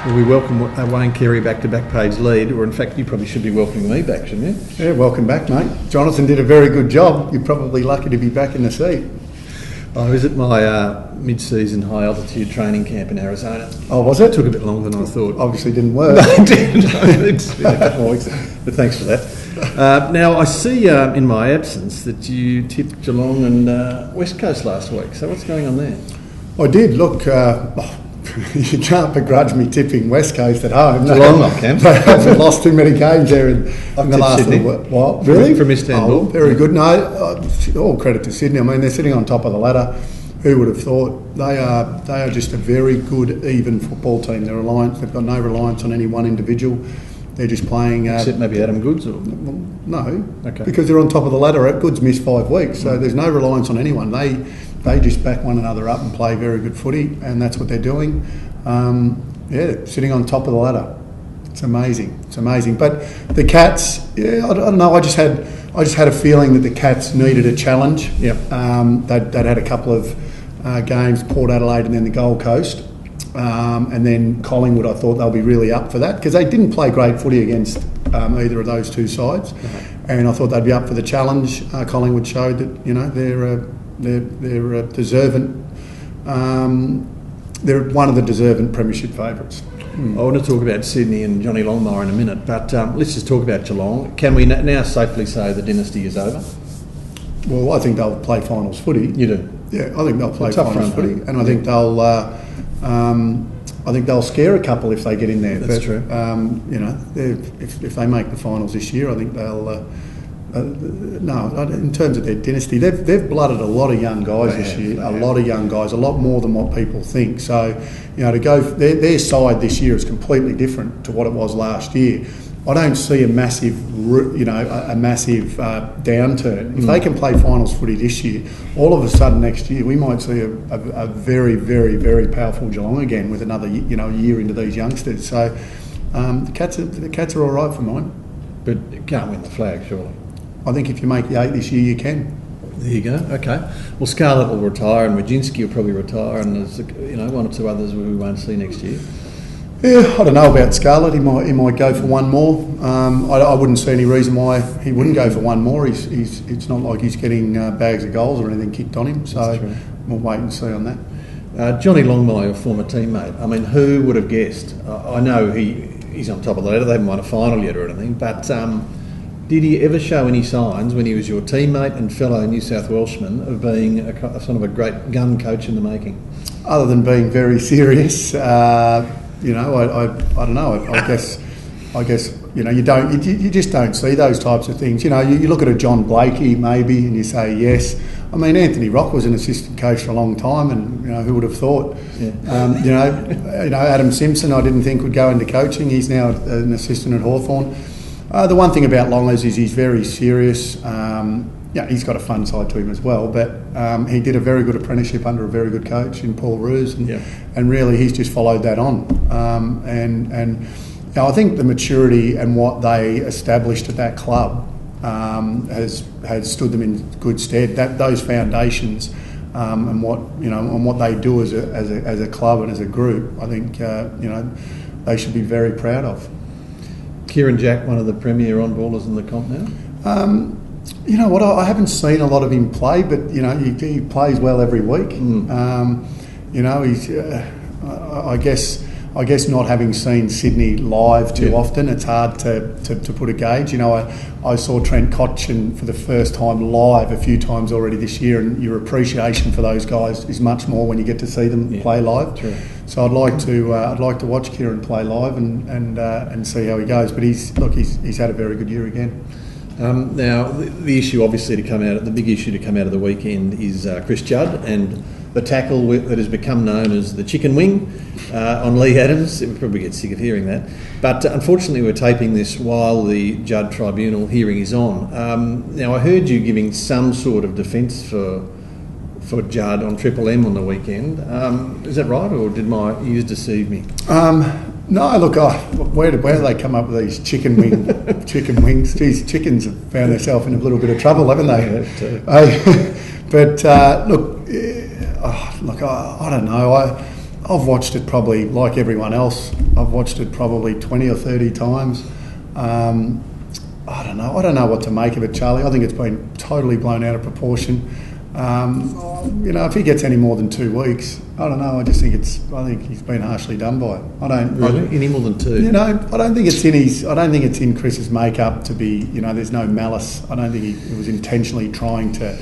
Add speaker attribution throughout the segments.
Speaker 1: Well, we welcome Wayne Carey back to BackPageLead, or in fact, you probably should be welcoming me back, shouldn't you?
Speaker 2: Yeah, welcome back, mate. Jonathan did a very good job. You're probably lucky to be back in the seat.
Speaker 1: I was at my mid-season high-altitude training camp in Arizona.
Speaker 2: Oh, was it?
Speaker 1: It took a bit longer than I thought.
Speaker 2: Obviously didn't work.
Speaker 1: No, it didn't. It's been a couple more weeks, but thanks for that. Now, I see in my absence that you tipped Geelong and West Coast last week, so what's going on there?
Speaker 2: I did. Look, you can't begrudge me tipping West Coast at home.
Speaker 1: Geelong, I can.
Speaker 2: They haven't lost too many games there in the last
Speaker 1: Sydney.
Speaker 2: What? Really?
Speaker 1: From Istanbul.
Speaker 2: Oh, very good. No, all credit to Sydney. I mean, they're sitting on top of the ladder. Who would have thought? They are just a very good, even football team. They've got no reliance on any one individual. They're just playing...
Speaker 1: Except maybe Adam Goods? Or?
Speaker 2: No,
Speaker 1: okay.
Speaker 2: Because they're on top of the ladder. Goods missed 5 weeks, so there's no reliance on anyone. They just back one another up and play very good footy, and that's what they're doing. Sitting on top of the ladder. It's amazing. It's amazing. But the Cats, I don't know. I just had a feeling that the Cats needed a challenge.
Speaker 1: Yep.
Speaker 2: They'd had a couple of games, Port Adelaide and then the Gold Coast. And then Collingwood, I thought they'll be really up for that because they didn't play great footy against either of those two sides, and I thought they'd be up for the challenge. Collingwood showed that they're deserving. They're one of the deserving premiership favourites.
Speaker 1: I want to talk about Sydney and Johnny Longmire in a minute, but let's just talk about Geelong. Can we now safely say the dynasty is over?
Speaker 2: Well, I think they'll play finals footy.
Speaker 1: You do?
Speaker 2: Yeah, I think they'll play finals footy, and I think they'll. I think they'll scare a couple if they get in there.
Speaker 1: That's true.
Speaker 2: If they make the finals this year, I think they'll. In terms of their dynasty, they've blooded a lot of young guys this year. A lot of young guys, a lot more than what people think. So, to go their side this year is completely different to what it was last year. I don't see a massive downturn. If they can play finals footy this year, all of a sudden next year we might see a very, very, very powerful Geelong again with another year into these youngsters. So the Cats are all right for mine.
Speaker 1: But you can't win the flag, surely.
Speaker 2: I think if you make the 8 this year, you can.
Speaker 1: There you go. Okay. Well, Scarlett will retire, and Radzinski will probably retire, and there's one or two others we won't see next year.
Speaker 2: Yeah, I don't know about Scarlett. He might go for one more. I wouldn't see any reason why he wouldn't go for one more. It's not like he's getting bags of goals or anything kicked on him. So we'll wait and see on that. Johnny
Speaker 1: Longmire, your former teammate. I mean, who would have guessed? I know he's on top of the ladder. They haven't won a final yet or anything, but did he ever show any signs when he was your teammate and fellow New South Welshman of being a sort of a great gun coach in the making? Other
Speaker 2: than being very serious. I don't know. I guess you just don't see those types of things. You look at a John Blakey maybe and you say yes. I mean, Anthony Rock was an assistant coach for a long time, and who would have thought? Yeah. Adam Simpson I didn't think would go into coaching. He's now an assistant at Hawthorn. The one thing about Long is he's very serious. He's got a fun side to him as well, but he did a very good apprenticeship under a very good coach in Paul Roos, and really he's just followed that on. I think the maturity and what they established at that club has stood them in good stead. Those foundations and what they do as a club and as a group, I think they should be very proud of.
Speaker 1: Kieran Jack, one of the premier on-ballers in the comp now?
Speaker 2: You know what? I haven't seen a lot of him play, but he plays well every week. He's. I guess not having seen Sydney live too often, it's hard to put a gauge. I saw Trent Cotchin for the first time live a few times already this year, and your appreciation for those guys is much more when you get to see them play live. True. So I'd like to watch Kieran play live and see how he goes. But he's had a very good year again.
Speaker 1: Now the issue, obviously, the big issue to come out of the weekend is Chris Judd and the tackle that has become known as the chicken wing on Lee Adams. We probably get sick of hearing that. But unfortunately, we're taping this while the Judd tribunal hearing is on. Now, I heard you giving some sort of defence for Judd on Triple M on the weekend. Is that right, or did my ears deceive me?
Speaker 2: No, look, where do they come up with these chicken wings? Geez, chickens have found themselves in a little bit of trouble, haven't they? But look, I don't know. I've watched it probably, like everyone else, I've watched it probably 20 or 30 times. I don't know what to make of it, Charlie. I think it's been totally blown out of proportion. If he gets any more than 2 weeks, I don't know. I think he's been harshly done by it.
Speaker 1: Any more than 2?
Speaker 2: I don't think it's in Chris's makeup to be. There's no malice. I don't think he was intentionally trying to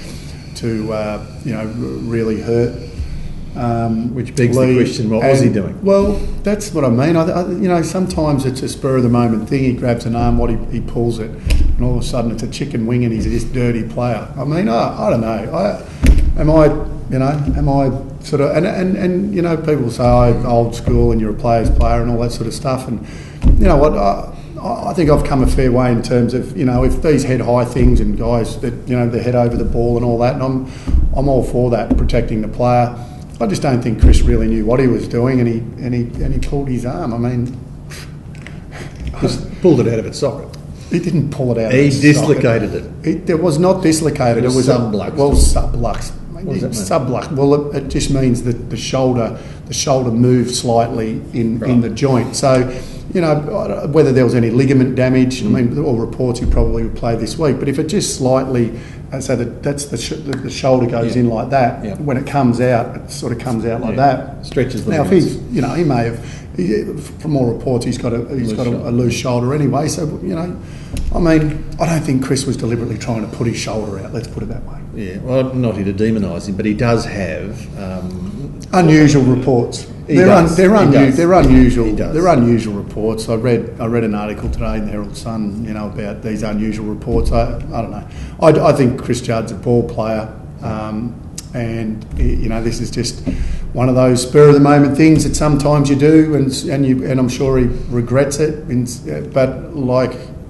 Speaker 2: really hurt.
Speaker 1: Which begs the question: what was he doing?
Speaker 2: Well, that's what I mean. Sometimes it's a spur of the moment thing. He grabs an arm, he pulls it, and all of a sudden it's a chicken wing, and he's this dirty player. I mean, I don't know. Am I sort of and people say old school and you're a player's player and all that sort of stuff, and you know what. I think I've come a fair way in terms of, if these head high things and guys that, the head over the ball and all that, and I'm all for that, protecting the player. I just don't think Chris really knew what he was doing, and he pulled his arm. I mean,
Speaker 1: just pulled it out of its socket.
Speaker 2: He didn't pull it out.
Speaker 1: He dislocated it.
Speaker 2: It was not dislocated. It was
Speaker 1: subluxed.
Speaker 2: Subluxed.
Speaker 1: What does that mean?
Speaker 2: Subluxed. Well, it just means that the shoulder moved slightly in the joint. So, whether there was any ligament damage, all reports he probably would play this week. But if it just slightly, so that's the shoulder goes in like that.
Speaker 1: Yeah.
Speaker 2: When it comes out, it sort of comes out like that.
Speaker 1: Stretches the
Speaker 2: now, if he's, he may have. From all reports, he's got a loose shoulder anyway. So I don't think Chris was deliberately trying to put his shoulder out. Let's put it that way.
Speaker 1: Yeah, well, I'm not here to demonise him, but he does have
Speaker 2: unusual reports. They're unusual. They're unusual reports. I read an article today in the Herald Sun, about these unusual reports. I don't know. I think Chris Judd's a ball player. And this is just one of those spur of the moment things that sometimes you do, and I'm sure he regrets it. But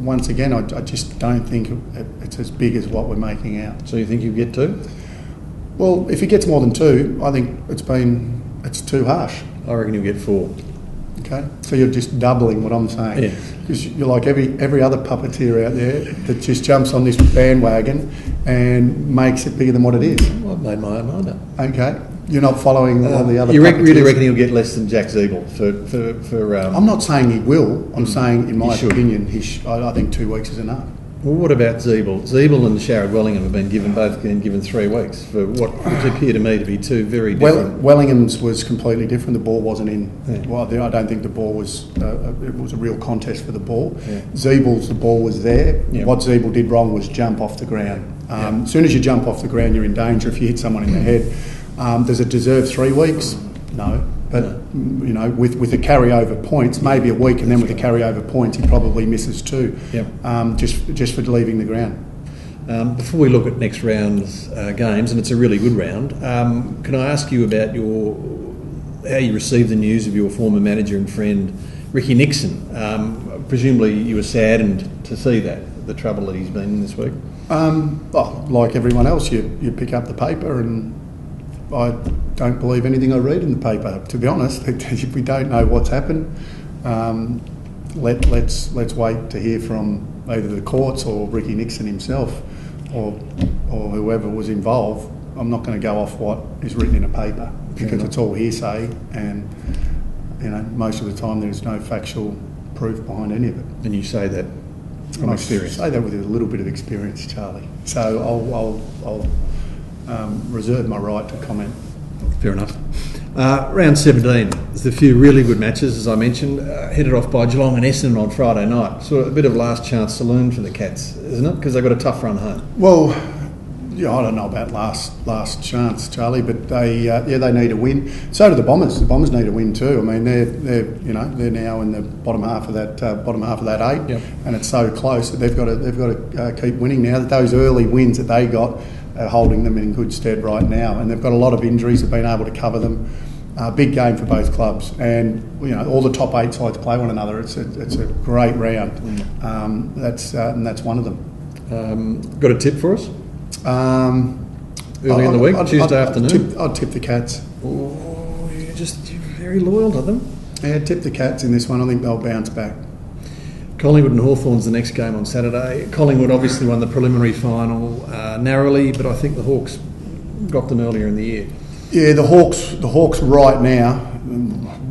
Speaker 2: once again, I just don't think it's as big as what we're making out.
Speaker 1: So you think you'll get 2?
Speaker 2: Well, if he gets more than 2, I think it's too harsh.
Speaker 1: I reckon you'll get 4.
Speaker 2: Okay, so you're just doubling what I'm saying.
Speaker 1: Yeah.
Speaker 2: Because you're like every other puppeteer out there that just jumps on this bandwagon and makes it bigger than what it is.
Speaker 1: Well, I've made my own mind up.
Speaker 2: Okay, you're not following all the other.
Speaker 1: You really reckon he'll get less than Jack Zeeble for?
Speaker 2: I'm not saying he will. I'm saying, in my opinion, I think 2 weeks is enough.
Speaker 1: Well, what about Zeeble? Zeeble and Sharrod Wellingham have been given 3 weeks for what would appear to me to be 2 very different.
Speaker 2: Wellingham's was completely different. The ball wasn't in.
Speaker 1: Yeah.
Speaker 2: Well, I don't think the ball was. It was a real contest for the ball.
Speaker 1: Yeah.
Speaker 2: Zeeble's, the ball was there.
Speaker 1: Yeah.
Speaker 2: What Zeeble did wrong was jump off the ground. As soon as you jump off the ground, you're in danger. If you hit someone in the head, does it deserve 3 weeks? No. But, with the carryover points, maybe a week, and then with the carryover points, he probably misses 2, just for leaving the ground.
Speaker 1: Before we look at next round's games, and it's a really good round, can I ask you about how you received the news of your former manager and friend, Ricky Nixon? Presumably you were saddened to see the trouble that he's been in this week.
Speaker 2: Well, like everyone else, you pick up the paper, and I don't believe anything I read in the paper, to be honest. If we don't know what's happened, let's wait to hear from either the courts or Ricky Nixon himself or whoever was involved. I'm not going to go off what is written in a paper because it's all hearsay, and most of the time there's no factual proof behind any of it.
Speaker 1: And you say that from experience?
Speaker 2: I say that with a little bit of experience, Charlie. So I'll reserve my right to comment.
Speaker 1: Fair enough. Round 17, there's a few really good matches, as I mentioned, headed off by Geelong and Essendon on Friday night. So a bit of last chance saloon for the Cats, isn't it? Because they've got a tough run home.
Speaker 2: Well, I don't know about last chance, Charlie, but they need a win. So do the Bombers. The Bombers need a win too. I mean, they're now in the bottom half of that 8, and it's so close that they've got to keep winning now. That those early wins that they got are holding them in good stead right now, and they've got a lot of injuries. They've been able to cover them. Big game for both clubs, and all the top 8 sides play one another. It's a great round. That's one of them.
Speaker 1: Got a tip for us? Early in the week, Tuesday afternoon.
Speaker 2: I'd tip the Cats.
Speaker 1: Oh, you're very loyal to them.
Speaker 2: Yeah, tip the Cats in this one. I think they'll bounce back.
Speaker 1: Collingwood and Hawthorn's the next game on Saturday. Collingwood obviously won the preliminary final narrowly, but I think the Hawks got them earlier in the year.
Speaker 2: Yeah, the Hawks right now,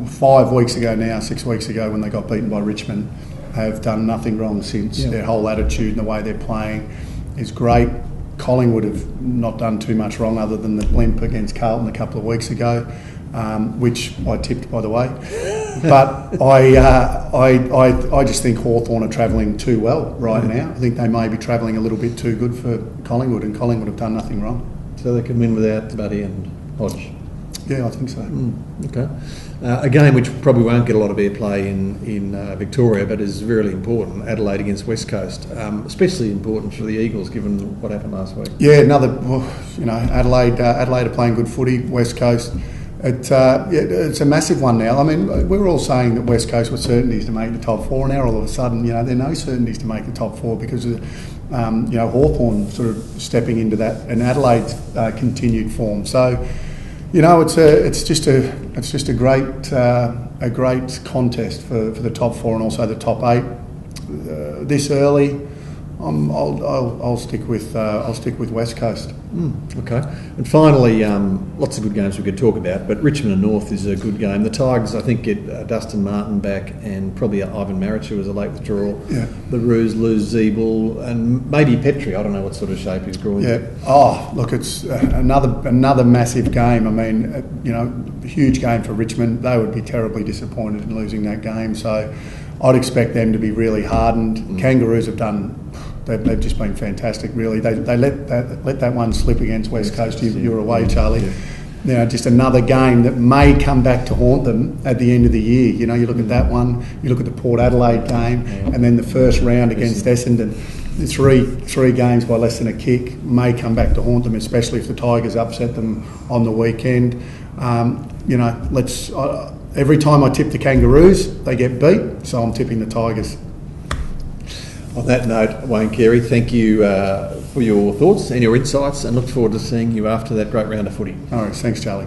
Speaker 2: 5 weeks ago now, 6 weeks ago when they got beaten by Richmond, have done nothing wrong since.
Speaker 1: Yeah.
Speaker 2: Their whole attitude and the way they're playing is great. Collingwood have not done too much wrong other than the blimp against Carlton a couple of weeks ago, which I tipped, by the way. But I just think Hawthorn are travelling too well right now. I think they may be travelling a little bit too good for Collingwood, and Collingwood have done nothing wrong.
Speaker 1: So they can win without Buddy and Hodge?
Speaker 2: Yeah, I think so.
Speaker 1: Okay. A game which probably won't get a lot of airplay in Victoria, but is really important, Adelaide against West Coast, especially important for the Eagles given what happened last week.
Speaker 2: Yeah, Adelaide are playing good footy. West Coast, it's a massive one now. I mean, we were all saying that West Coast were certainties to make the top four. Now all of a sudden, there are no certainties to make the top four because of Hawthorn sort of stepping into that and Adelaide's continued form. So, it's just a great contest for the top four and also the top eight. This early, I'll stick with West Coast.
Speaker 1: Okay. And finally, lots of good games we could talk about, but Richmond and North is a good game. The Tigers, I think, get Dustin Martin back and probably Ivan Maric, who was a late withdrawal. Yeah. The Roos lose Zeeble and maybe Petrie. I don't know what sort of shape he's growing.
Speaker 2: Yeah. Oh, look, it's another massive game. I mean, a huge game for Richmond. They would be terribly disappointed in losing that game. So I'd expect them to be really hardened. Kangaroos have done. They've just been fantastic, really. They let that one slip against West Coast. You were away, Charlie. Yeah. Just another game that may come back to haunt them at the end of the year. You look at that one, you look at the Port Adelaide game, and then the first round against Essendon. Three games by less than a kick may come back to haunt them, especially if the Tigers upset them on the weekend. Every time I tip the Kangaroos, they get beat, so I'm tipping the Tigers.
Speaker 1: On that note, Wayne Carey, thank you for your thoughts and your insights, and look forward to seeing you after that great round of footy.
Speaker 2: All right, thanks, Charlie.